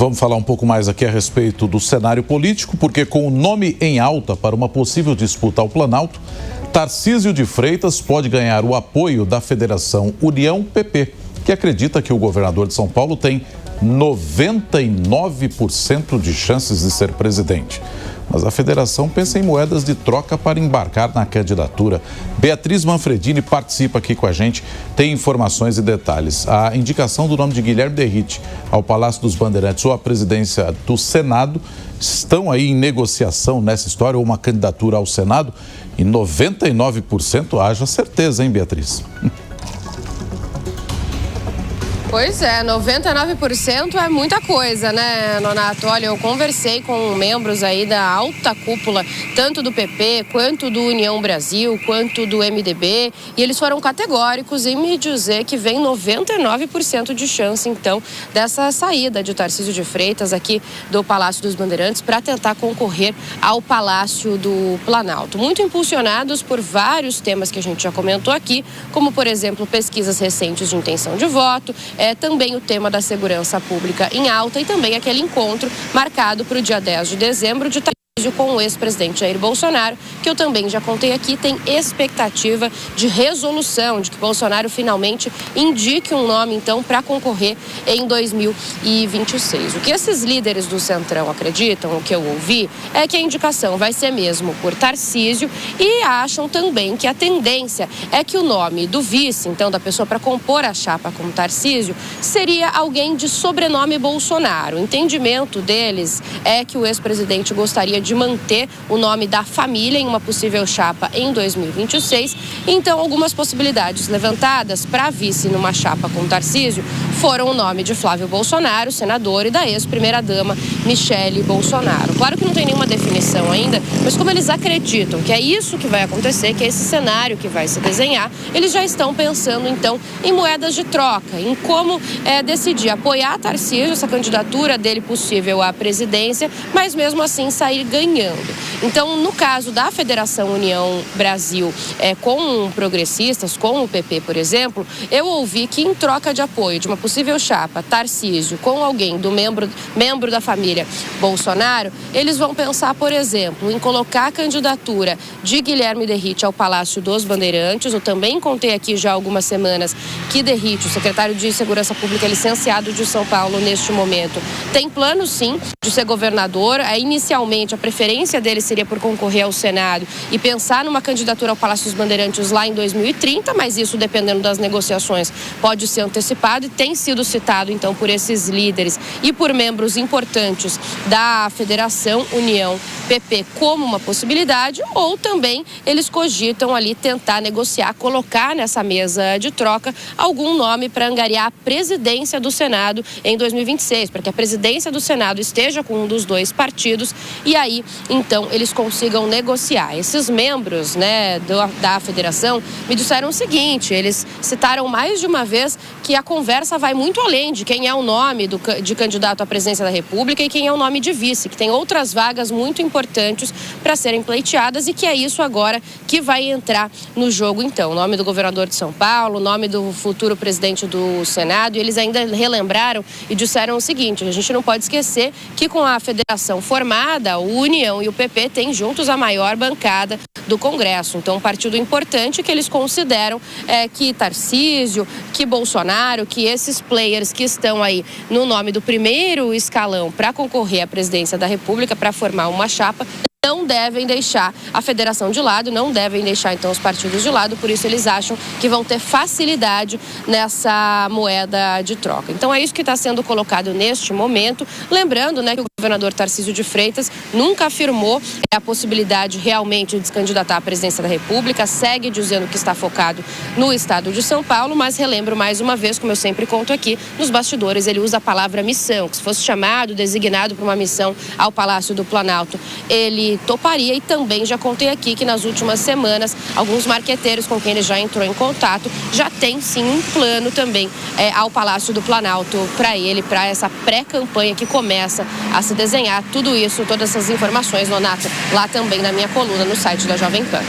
Vamos falar um pouco mais aqui a respeito do cenário político, porque com o nome em alta para uma possível disputa ao Planalto, Tarcísio de Freitas pode ganhar o apoio da Federação União-PP, que acredita que o governador de São Paulo tem 99% de chances de ser presidente. Mas a federação pensa em moedas de troca para embarcar na candidatura. Beatriz Manfredini participa aqui com a gente, tem informações e detalhes. A indicação do nome de Guilherme Derrite ao Palácio dos Bandeirantes ou à presidência do Senado estão aí em negociação nessa história, ou uma candidatura ao Senado, e 99% haja certeza, hein, Beatriz? Pois é, 99% é muita coisa, né, Nonato? Olha, eu conversei com membros aí da alta cúpula, tanto do PP, quanto do União Brasil, quanto do MDB, e eles foram categóricos em me dizer que vem 99% de chance, então, dessa saída de Tarcísio de Freitas aqui do Palácio dos Bandeirantes para tentar concorrer ao Palácio do Planalto. Muito impulsionados por vários temas que a gente já comentou aqui, como, por exemplo, pesquisas recentes de intenção de voto, também o tema da segurança pública em alta e também aquele encontro marcado para o dia 10 de dezembro de com o ex-presidente Jair Bolsonaro, que eu também já contei aqui, tem expectativa de resolução, de que Bolsonaro finalmente indique um nome, então, para concorrer em 2026. O que esses líderes do Centrão acreditam, o que eu ouvi, é que a indicação vai ser mesmo por Tarcísio e acham também que a tendência é que o nome do vice, então, da pessoa para compor a chapa com Tarcísio, seria alguém de sobrenome Bolsonaro. O entendimento deles é que o ex-presidente gostaria de manter o nome da família em uma possível chapa em 2026. Então, algumas possibilidades levantadas para vice numa chapa com Tarcísio foram o nome de Flávio Bolsonaro, senador, e da ex-primeira-dama Michele Bolsonaro. Claro que não tem nenhuma definição ainda, mas como eles acreditam que é isso que vai acontecer, que é esse cenário que vai se desenhar, eles já estão pensando, então, em moedas de troca, em como decidir apoiar Tarcísio, essa candidatura dele possível à presidência, mas mesmo assim sair ganhando. Então, no caso da Federação União Brasil, com progressistas, com o PP, por exemplo, eu ouvi que em troca de apoio de uma possível chapa, Tarcísio, com alguém do membro da família Bolsonaro, eles vão pensar, por exemplo, em colocar a candidatura de Guilherme Derrite ao Palácio dos Bandeirantes. Eu também contei aqui já há algumas semanas que Derrite, o secretário de Segurança Pública licenciado de São Paulo neste momento, tem plano sim de ser governador. Inicialmente a preferência dele seria por concorrer ao Senado e pensar numa candidatura ao Palácio dos Bandeirantes lá em 2030, mas isso, dependendo das negociações, pode ser antecipado e tem sido citado, então, por esses líderes e por membros importantes da Federação União PP como uma possibilidade, ou também eles cogitam ali tentar negociar, colocar nessa mesa de troca algum nome para angariar a presidência do Senado em 2026, para que a presidência do Senado esteja com um dos dois partidos e aí, então, eles consigam negociar. Esses membros, da federação me disseram o seguinte: eles citaram mais de uma vez que a conversa vai muito além de quem é o nome de candidato à presidência da República e quem é o nome de vice, que tem outras vagas muito importantes para serem pleiteadas e que é isso agora que vai entrar no jogo, então. O nome do governador de São Paulo, o nome do futuro presidente do Senado, e eles ainda relembraram e disseram o seguinte: a gente não pode esquecer que com a federação formada, o União e o PP têm juntos a maior bancada do Congresso. Então, um partido importante que eles consideram que Tarcísio, que Bolsonaro, que esses players que estão aí no nome do primeiro escalão para concorrer à presidência da República, para formar uma chapa, não devem deixar a federação de lado, não devem deixar, então, os partidos de lado, por isso eles acham que vão ter facilidade nessa moeda de troca. Então, é isso que está sendo colocado neste momento. Lembrando, que o governador Tarcísio de Freitas nunca afirmou a possibilidade realmente de se candidatar à presidência da República, segue dizendo que está focado no estado de São Paulo, mas relembro mais uma vez, como eu sempre conto aqui, nos bastidores ele usa a palavra missão, que se fosse chamado, designado para uma missão ao Palácio do Planalto, ele toparia. E também já contei aqui que nas últimas semanas alguns marqueteiros com quem ele já entrou em contato já tem sim um plano também ao Palácio do Planalto para ele, para essa pré-campanha que começa a se desenhar. Tudo isso, todas essas informações, Nonato, lá também na minha coluna no site da Jovem Pan.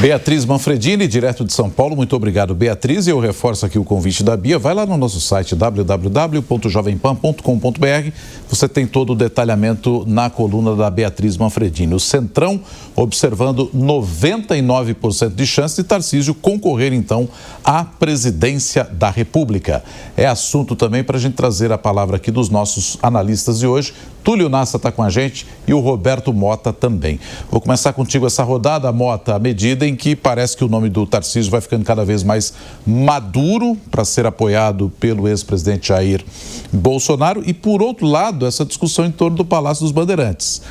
Beatriz Manfredini, direto de São Paulo. Muito obrigado, Beatriz. E eu reforço aqui o convite da Bia. Vai lá no nosso site www.jovempan.com.br. Você tem todo o detalhamento na coluna da Beatriz Manfredini. O Centrão observando 99% de chance de Tarcísio concorrer, então, à presidência da República. É assunto também para a gente trazer a palavra aqui dos nossos analistas de hoje. Túlio Nassa está com a gente e o Roberto Mota também. Vou começar contigo essa rodada, Mota, à medida em que parece que o nome do Tarcísio vai ficando cada vez mais maduro para ser apoiado pelo ex-presidente Jair Bolsonaro e, por outro lado, essa discussão em torno do Palácio dos Bandeirantes.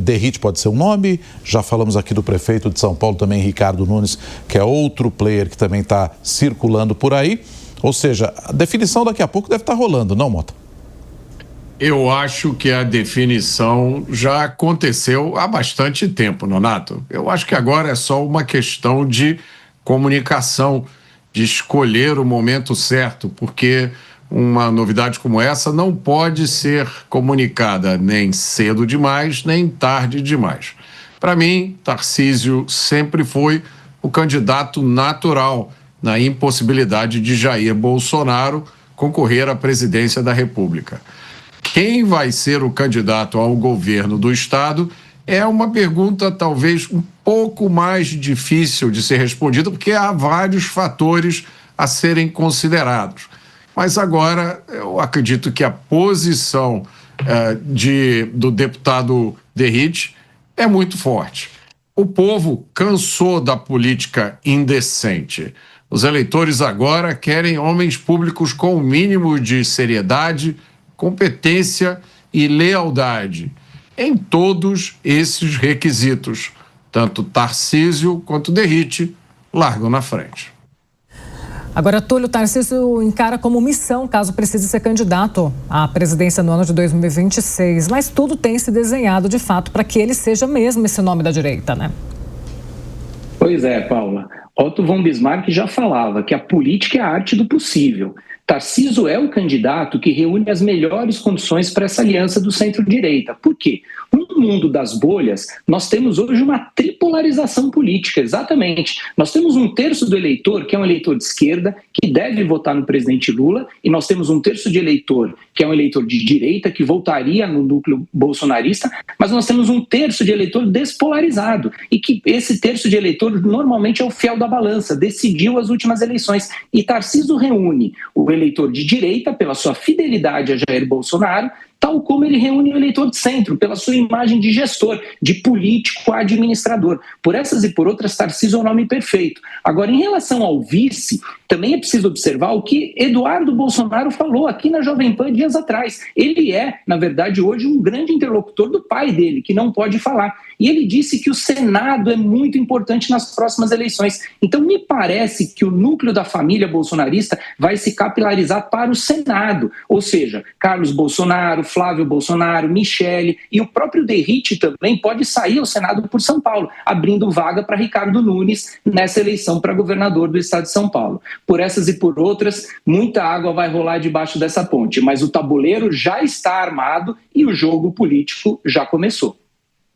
Derrite pode ser um nome, já falamos aqui do prefeito de São Paulo também, Ricardo Nunes, que é outro player que também está circulando por aí. Ou seja, a definição daqui a pouco deve estar rolando, não, Mota? Eu acho que a definição já aconteceu há bastante tempo, Nonato. Eu acho que agora é só uma questão de comunicação, de escolher o momento certo, porque uma novidade como essa não pode ser comunicada nem cedo demais, nem tarde demais. Para mim, Tarcísio sempre foi o candidato natural na impossibilidade de Jair Bolsonaro concorrer à presidência da República. Quem vai ser o candidato ao governo do Estado é uma pergunta talvez um pouco mais difícil de ser respondida, porque há vários fatores a serem considerados. Mas agora eu acredito que a posição do deputado Derrite é muito forte. O povo cansou da política indecente. Os eleitores agora querem homens públicos com o mínimo de seriedade, competência e lealdade em todos esses requisitos. Tanto Tarcísio quanto Derrite largam na frente. Agora, Túlio, Tarcísio encara como missão, caso precise ser candidato à presidência no ano de 2026. Mas tudo tem se desenhado, de fato, para que ele seja mesmo esse nome da direita, né? Pois é, Paula. Otto von Bismarck já falava que a política é a arte do possível. Tarcísio é o candidato que reúne as melhores condições para essa aliança do centro-direita. Por quê? No mundo das bolhas, nós temos hoje uma tripolarização política, exatamente. Nós temos um terço do eleitor, que é um eleitor de esquerda, que deve votar no presidente Lula, e nós temos um terço de eleitor, que é um eleitor de direita, que votaria no núcleo bolsonarista, mas nós temos um terço de eleitor despolarizado, e que esse terço de eleitor normalmente é o fiel da balança, decidiu as últimas eleições. E Tarcísio reúne o eleitor de direita pela sua fidelidade a Jair Bolsonaro, tal como ele reúne o eleitor de centro, pela sua imagem de gestor, de político administrador. Por essas e por outras, Tarcísio é o nome perfeito. Agora, em relação ao vice, também é preciso observar o que Eduardo Bolsonaro falou aqui na Jovem Pan dias atrás. Ele é, na verdade, hoje um grande interlocutor do pai dele, que não pode falar. E ele disse que o Senado é muito importante nas próximas eleições. Então, me parece que o núcleo da família bolsonarista vai se capilarizar para o Senado. Ou seja, Carlos Bolsonaro, Flávio Bolsonaro, Michele e o próprio Derrite também pode sair ao Senado por São Paulo, abrindo vaga para Ricardo Nunes nessa eleição para governador do estado de São Paulo. Por essas e por outras, muita água vai rolar debaixo dessa ponte, mas o tabuleiro já está armado e o jogo político já começou.